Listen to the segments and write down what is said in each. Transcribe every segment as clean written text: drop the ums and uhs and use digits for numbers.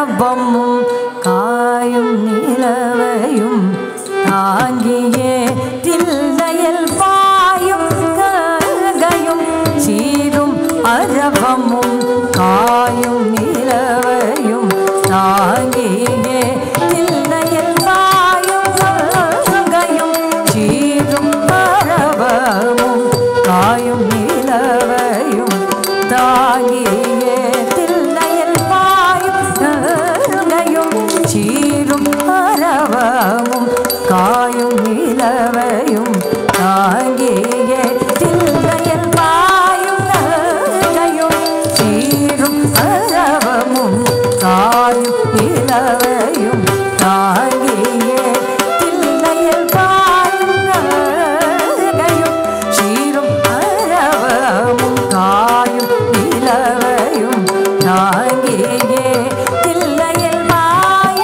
அரவமும் காயும் நிலவையும் தாங்கியே தில்லையில் பாயும் கங்கையும் சீரும் அரவமும் காயும் நிலவையும் தாங்கியே தில்லையில் பாயும் கங்கையும் சீரும் அரவமும் காயும் நிலவையும் தாங்கியே தில்லையில் பாயும் கங்கையும் சீரும் அரவமும் காயும் நிலவையும் தாங்கியே தில்லையில் பாயும் கங்கையும் சீரும் அரவமும் காயும் நிலவையும் தாங்கியே தில்லையில் பாயும் கங்கையும் சீரும் அரவமும் காயும் நிலவையும் தாங்கியே தில்லையில் பாயும்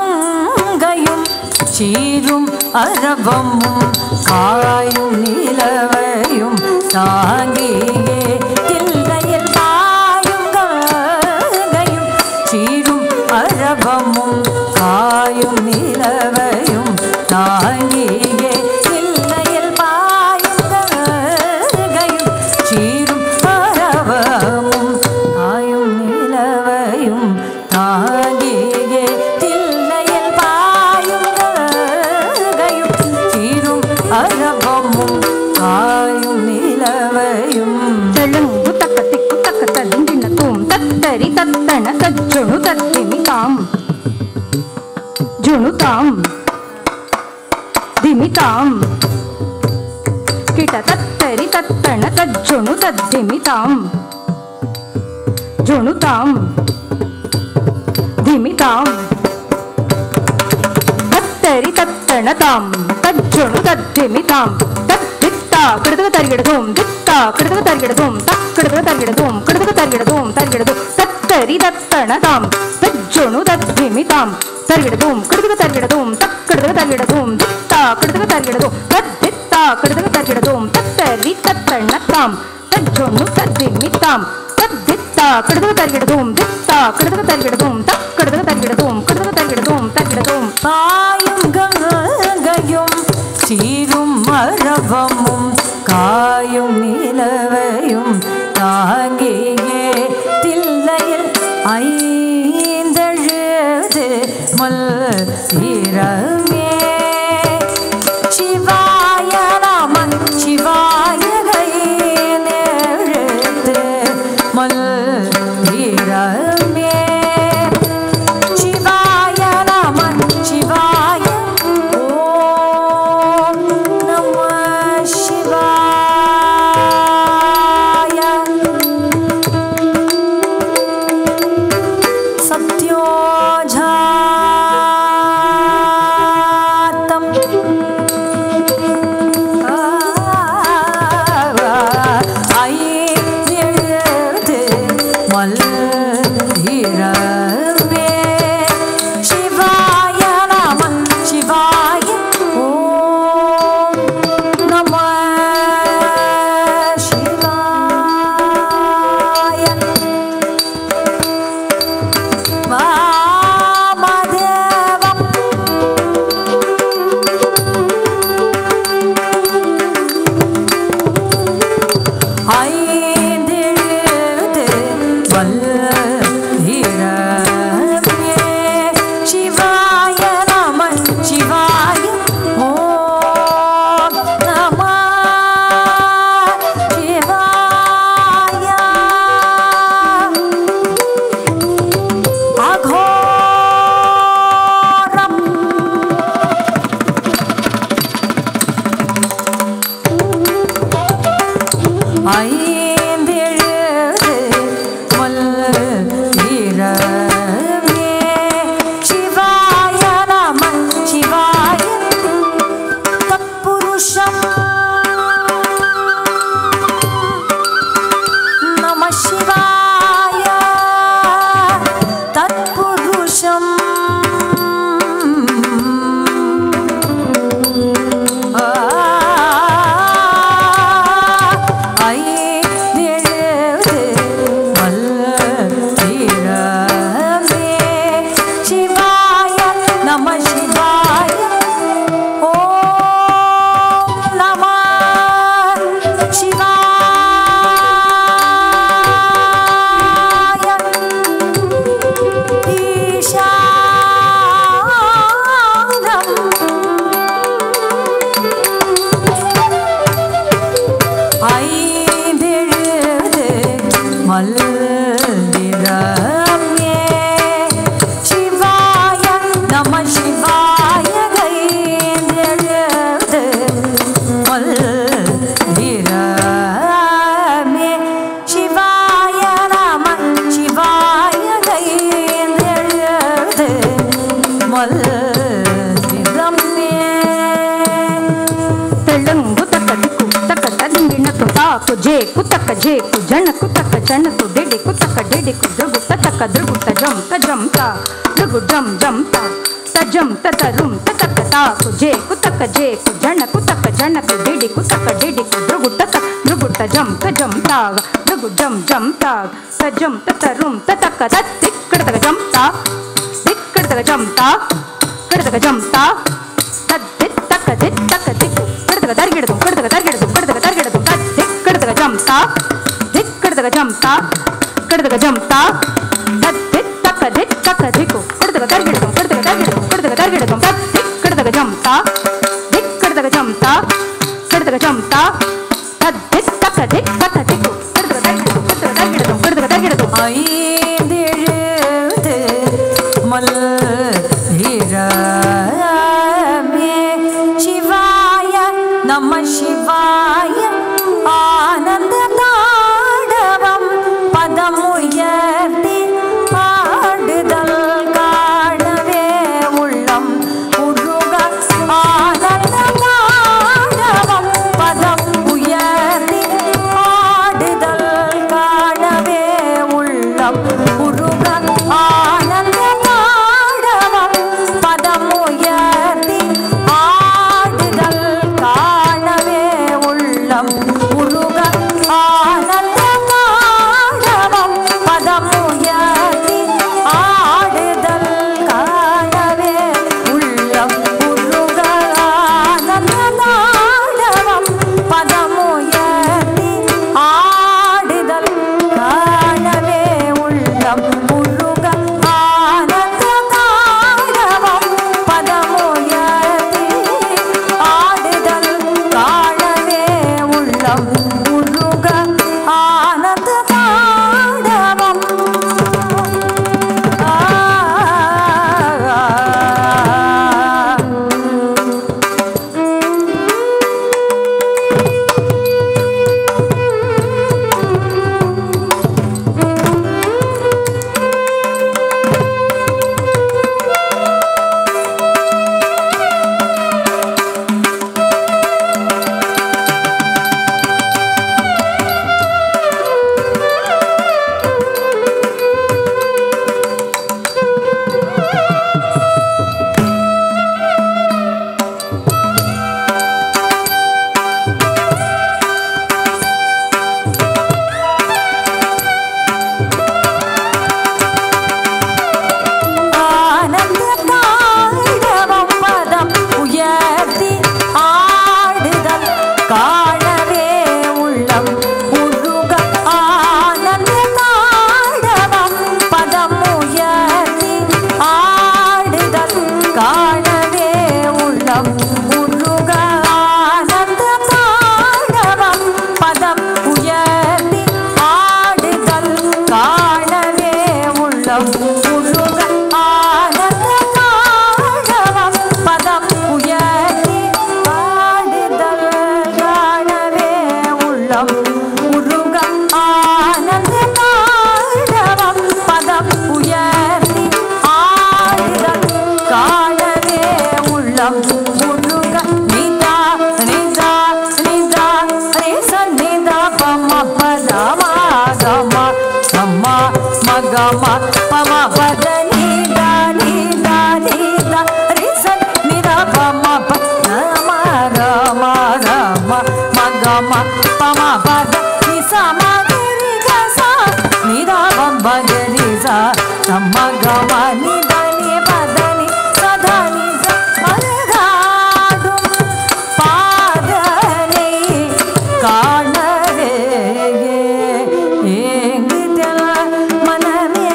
கங்கையும் சீரும் அரவமும் காயும் நிலவையும் தாங்கியே தில்லையில் பாயும் கங்கையும் சீரும் அரவமும் காயும் நிலவையும் தாங்கியே தில்லையில் பாயும் கங்கையும் சீரும் அரவமும் காயும் நிலவையும் தாங்கியே தில்லையில் பாயும் கங்கையும் சீரும் அரவமும் காயும் நிலவையும் செழுங்கு தக்க திக்கு தக்க தந்தின தூம் தத்தரி தத்தன தஜ்ஜுணு தத்திமி தாம் ஜுணு தாம் திமி தாம் கிட்ட தத்தரி தத்தன தஜ்ஜுணு தத்திமி தாம் ஜுணு தாம் திமி தாம் தத்தரி தத்தன தாம் தஜ்ஜுணு தத்திமி தாம் தத்தித்தா கிடதுக தரிகிடதும் தித்தா கிடதுக தரிகிடதும் தக் கிடதுக தரிகிடதும் கிடதுக தரிகிடதும் தரிகிடதும் தத்தரி தத்தன தாம் தஜ்ஜுணு தத்திமி தத்திமிதாம் தருகிடதும் கிடுதுக தருகிடதும் தக்கிடுதுக தருகிடதும் தித்தா கிடுதுக தருகிடதும் தத்தித்தா கிடுதுக தருகிடதும் தத்தரி தத்தண்ணத்தாம் தஜ்ஜொன்னு தத்திமிதாம் தத்தித்தா கிடுதுக தருகிடதும் தித்தா கிடுதுக தருகிடதும் தக்கிடுதுக தருகிடதும் கிடுதுக தருகிடதும் தருகிடதும் பாயும் கங்கையும் சீரும் மரபமும் காயும் நிலவையும் தாங்கியே தில்லையில் ஐந்தெழுது மல்லிரமே சிவாய நமன் சிவாய கையிலெழுது மல்லிரமே சிவாய நமன் சிவாய ஓம் நம சிவாய சத்யோஜாதம் ஐந்தெழுது மல்லிரமே சிவாய நமன் சிவாய ஓம் நம சிவாய வாமதேவம் ஐந்தெழுது வல்லிரமே சிவாய நமன் சிவாய ஓம் நம சிவாய அகோரம் ஐந்தெழுது மல்லிரமே சிவாய நமன் சிவாய தத்புருஷம் நம சிவாய தத்புருஷம் ஐந்தெழுது மல்லிரமே சிவாய நம சிவாய ஓம் நம சிவாய ஈசானம் ஐந்தெழுது மல்லிரமே சிவாய நம சிவாய கைந்தெழுது மல்லிரமே சிவாய நம சிவாய கைந்தெழுது மல்லிரமே ತೆಳ್ಳಂಗು ತಕ್ಕದಿಕ್ಕು ತಕ್ಕ ತದಿಂಗಿಣಕು ತಾಕು ಜೇಕು ತಕ್ಕ ಜೇಕು ಜಣಕು ತಕ್ಕ ಜಣಕು ಡೆಡಿಕು ತಕ್ಕ ಡೆಡಿಕು ದೃಗುಟ್ಟ ತಕ್ಕ ದೃಗುಟ್ಟ ಜಂ ತ ದೃಗು ಜಂ ಜಂ ತಜಂ ತತರುಂ ತಕ್ಕ ತಾಕು ಜೇಕು ತಕ್ಕ ಜೇಕು ಜಣಕು ತಕ್ಕ ಜಣಕು ಡೆಡಿಕು ತಕ್ಕ ಡೆಡಿಕು ದೃಗುಟ್ಟ ತಕ್ಕ ದೃಗುಟ್ಟ ಜಂ ತಾಗ ದೃಗು ಜಂ ಜಂ ತಾಗ ತಜಂ ತತರುಂ ತಕ್ಕ ತತ್ತಿಕ್ಕಡತಗ ಜಂ ತಾ ದಿಕ್ಕಡತಗ ಜಂ ತಾ ಕಡತಗ ಜಂ ತಾ ತಕ್ಕ ದಿಕ್ಕು ಕಡತಗ ತರ್ಗಿಡದು ಕಡತಗ ತರ್ಗಿಡದು ಕಡತಗ ತರ್ಗಿಡದು ಕಡತಗ ಜಂ ತಾ ದಿಕ್ಕಡತಗ ಜಂ ತಾ ಕಡತಗ ಜಂ ತಾ ತಕ್ಕ ದಿಕ್ಕು ಕಡತಗ ತರ್ಗಿಡದು ಕಡತಗ ತರ್ಗಿಡದು ಕಡತಗ ತರ್ಗಿಡದು ಕಡತಗ ಜಂ ತಾ ದಿಕ್ಕಡತಗ ಜಂ ತಾ ಕಡತಗ ಜಂ ತಾ ತಕ್ಕ ದಿಕ್ಕು ಕಡತಗ ತರ್ಗಿಡದು ಕಡತಗ ತರ್ಗಿಡದು ಕಡತಗ ತರ್ಗಿಡದು ஐந்தெழுது மல்லிரமே சிவாய நம சிவாய ஆனந்த தாண்டவம் பதமுயர்த்தி ஆடுதல் காணவே உள்ளம் உருக ஆனந்த தாண்டவம் பதம் உயர்த்தி ஆடுதல் காணவே உள்ளம் உள்ளம் உருக ஆனந்த தாண்டவம் பதமுயர்த்தி ஆடுதல் காணவே உள்ளம் உருக ஆனந்த தாண்டவம் காணவே உள்ளம் உருக ஆனந்த தாண்டவம் பதம் உயர்த்தி ஆடுதல் காணவே உள்ளம் உருக ஆனந்த தாண்டவம் பதம் உயர்த்தி ஆடுதல் காணவே உள்ளம் உருக ஆனந்த தாண்டவம் பதம் உயர்த்தி ஆடுதல் உருக ஆனந்த தாண்டவம் பதம் உயர்த்தி ஆடுதல் காணவே உள்ளம் உருக நிதா நிதா நிதா ரேச நிதா பம பதமா கமா சம்மா மகமா பம பத நிதா நிதா நிதா ரேச நிதா பம பதமா கமா கமா மகமா பம பத நிசா மகரி கசா நிதா பம்பகரி சா சம்மா கமா நிதா நி பத நி சதா நி மலராடும் பாதனை காணவே ஏங்குதல் மனமே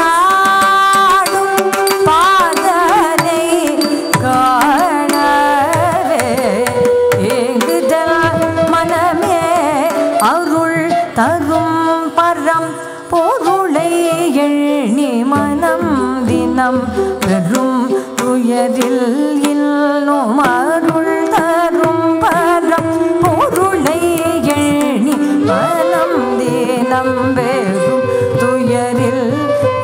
ஆடும் பாதனை காணவே ஏங்குதல் மனமே அருள் தரும் பரம் பொருளை எண்ணி மனம் தினம் பெரும் துயரில் இன்னும் அருள் தரும் பரம் பொருளை எண்ணி மனம் தினம் பெரும் துயரில்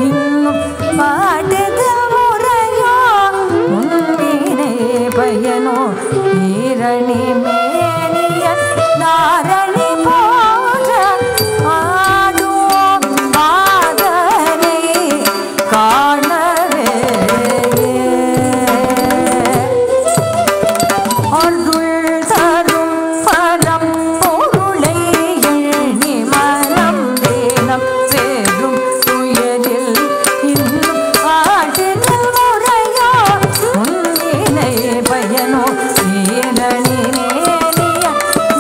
இன்னும் பாடுதல் முறையோ முன்வினை பயனோ ஈரணி மேனிய தாரணி போன்ற ஆடும் பாதனை காணவே அருள் தரும் பரம் பொருளை எண்ணி மனம் தினம் பெரும் துயரில் இன்னும் ஆடுதல் முறையோ முன்வினை பயனோ ஈரணி மேனிய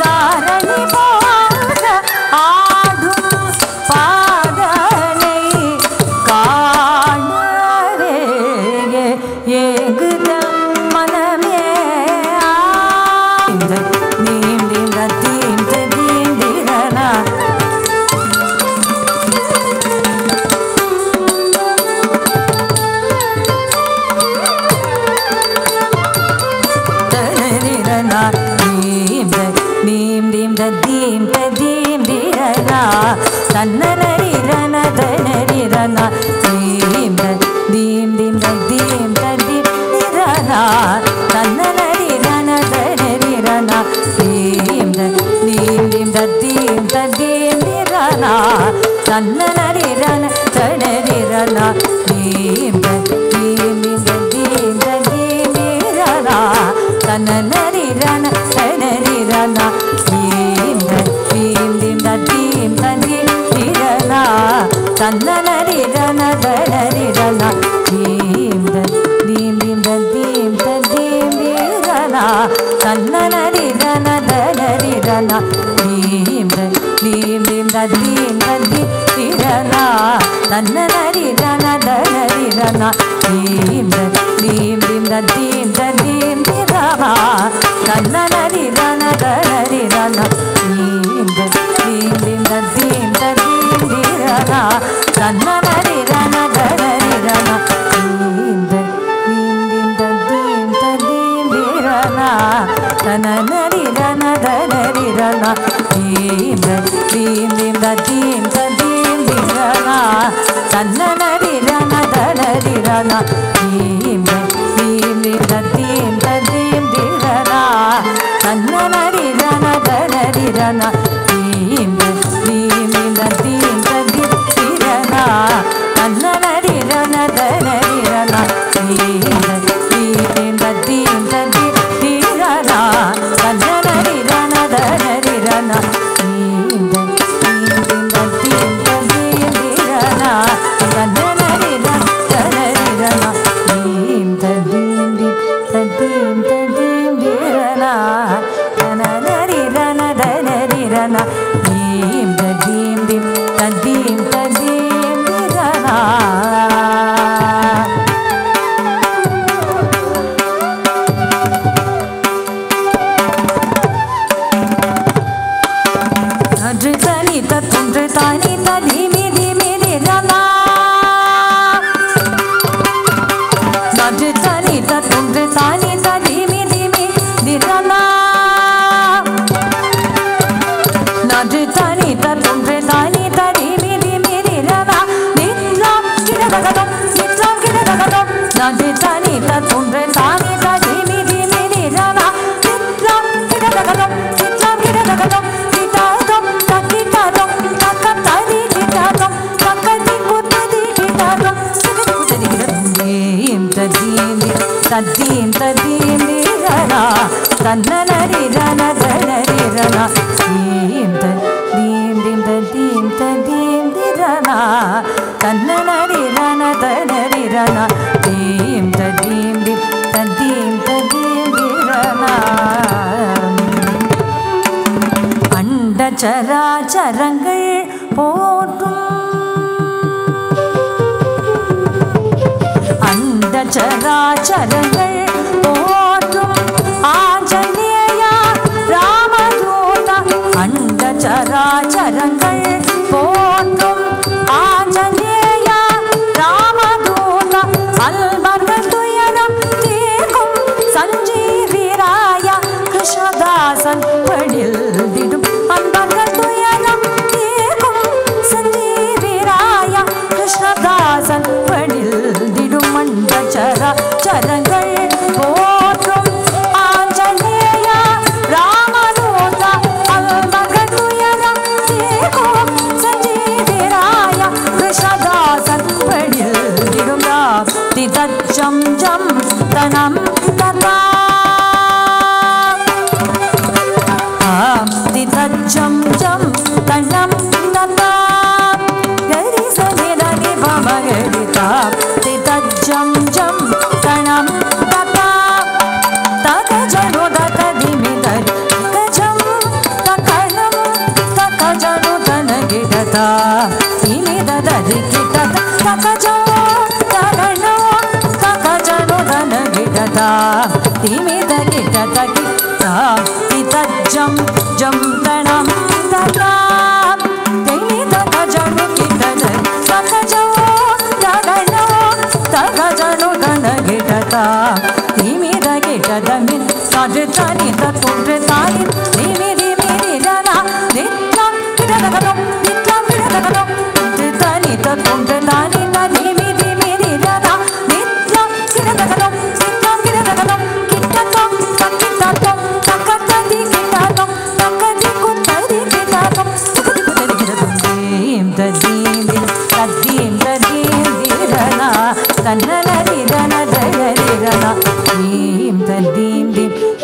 தாரணி போன்ற ஆடும் பாதனை காணவே ஏங்குதல் மனமே நீம் தீம் தீம் தீம் தீரனா தனரிரனா நீம் தீம் தீம் தீம் தீரனா தன்னரிரனா தனரிரனா நீம் தீம் தீம் தீம் தீம் தீரனா தன்னரிரனா தனரிரனா நீம் தீம் தீம் தீம் தீரனா தன்னரிரனா தனரிரனா நீம் தீம் தீம் தீம் தீரனா தன்னரிரனா தனரிரனா நீம் தீம் தீம் தீம் தீரனா தன்னரிரனா தனரிரனா நீம் தீம் தீம் தீம் தீரனா தன்னரிரனா தனரிரனா நீம் தீம் தீம் தீம் தீரனா தன்னரிரன தனரிரன தீம் தீம் தீம் தீம் தீம் திரவா தன்னரிரன தனரிரன தீம் தீம் தீம் தீம் தீம் திரவா தன்னரிரன தனரிரன தீம் தீம் தீம் தீம் திரவா தன்னரிரன தனரிரன தீம் தீம் தீம் தீம் தீம் திரவா தன்னரிரன தனரிரன தீம் தீம் தீம் தீம் திரவா தன்னரிரன தனரிரன தீம் தீம் தீம் தீம் திரவா தன்னரிரன தனரிரன தீம் தீம் தீம் தீம் திரவா தன்னரிரன தனரிரன தீம் தீம் தீம் தீம் திரவா தன்னரிரன தனரிரன தீம் தீம் தீம் தீம் திரவா தன்னரிரன தனரிரன தீம் தீம் தீம் தீம் திரவா நன்று தனி தொன்று தானி தனிமி திமி திரனா நன்று தனி தொன்று தானி தனிமி திமி திரனா நன்று தனி தொன்று தானி தனிமி திமி திரனா நித்ரம் கிடதகதம் நித்ரம் கிடதகதம் நன்று தனி தொன்று தானி தனிமி திமி திரனா நித்ரம் கிடதகதம் நித்ரம் கிடதகதம் கிடதம் தக்கிடதம் தக்கததி கிடதம் தக்கதி குத்ததி கிடதம் குத்ததி கிடதம் தீம் ததீம் ததீம் திரனா தன்னரிரன தனரிரன தீம் ததீம் ததீம் ததீம் திரனா தன்னரிரன தனரிரன தீம் ததீம் ததீம் ததீம் திரனா அண்ட சராச்சரங்கள் போற்றும் அண்ட சராச்சரங்கள் போற்றும் ஆஞ்சநேயா ராமதூதா அண்ட சராச்சரங்கள் போற்றும் ஆஞ்சநேயா ராமதூதா அல்பர்கள் துயரம் தீர்க்கும் சஞ்சீவிராயா கிருஷ்ணதாசன் படில் திடும் அன்பர்கள் துயரம் தீர்க்கும் சஞ்சீவிராயா கிருஷ்ணதாசன் படில் திடும் மண்ட சரங்கள் போற்றும் ஆஞ்சநேயா ராமதூதா அல்பர்கள் துயரம் தீர்க்கும் சஞ்சீவிராயா கிருஷ்ணதாசன் படில் திடும் ராப்தி தச்சம் ஜம் தனம் ததா தச்சம் ஜம் தனம் ததா கரி சனிதனி பமகரிதா தச்சம் ஜம் தனம் ததா தகஜனு தததிமி தரி கஜம் தகணம் தகஜனு தனகிடதா இனி தததி கிடத தகஜோ தகணோ தகஜனு தனகிடதா இமி தகிடத கிடதா தச்சம் ஜம் தனம் ததா இனி தகஜனு கிடத தகஜோ தகணோ தகஜனு தனகிடதா இமி தகிடத மின் தது தனி தொன்று தானி திமி திமி திரனா நித்ரம் கிடதகதம் நித்ரம் கிடதகதம் தனி தொன்று தானி திமி திமி திரனா நித்ரம் கிடதகதம் நித்ரம் கிடதகதம் கிடதம் தக்கிடதம் தக்கததி கிடதம் தக்கதி குத்ததி கிடதம் குத்ததி குத்ததி கிடதம் தீம் ததீம் ததீம் ததீம் திரனா தன்னரிரன தனரிரன தீம் ததீம்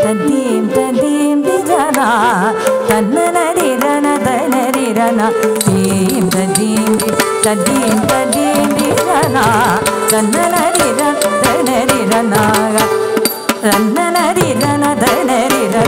ததீம் ததீம் திரனா தன்னரிரன தனரிரன தீம் ததீம் ததீம் ததீம் திரனா தன்னரிரன தனரிரன தன்னரிரன தனரிரன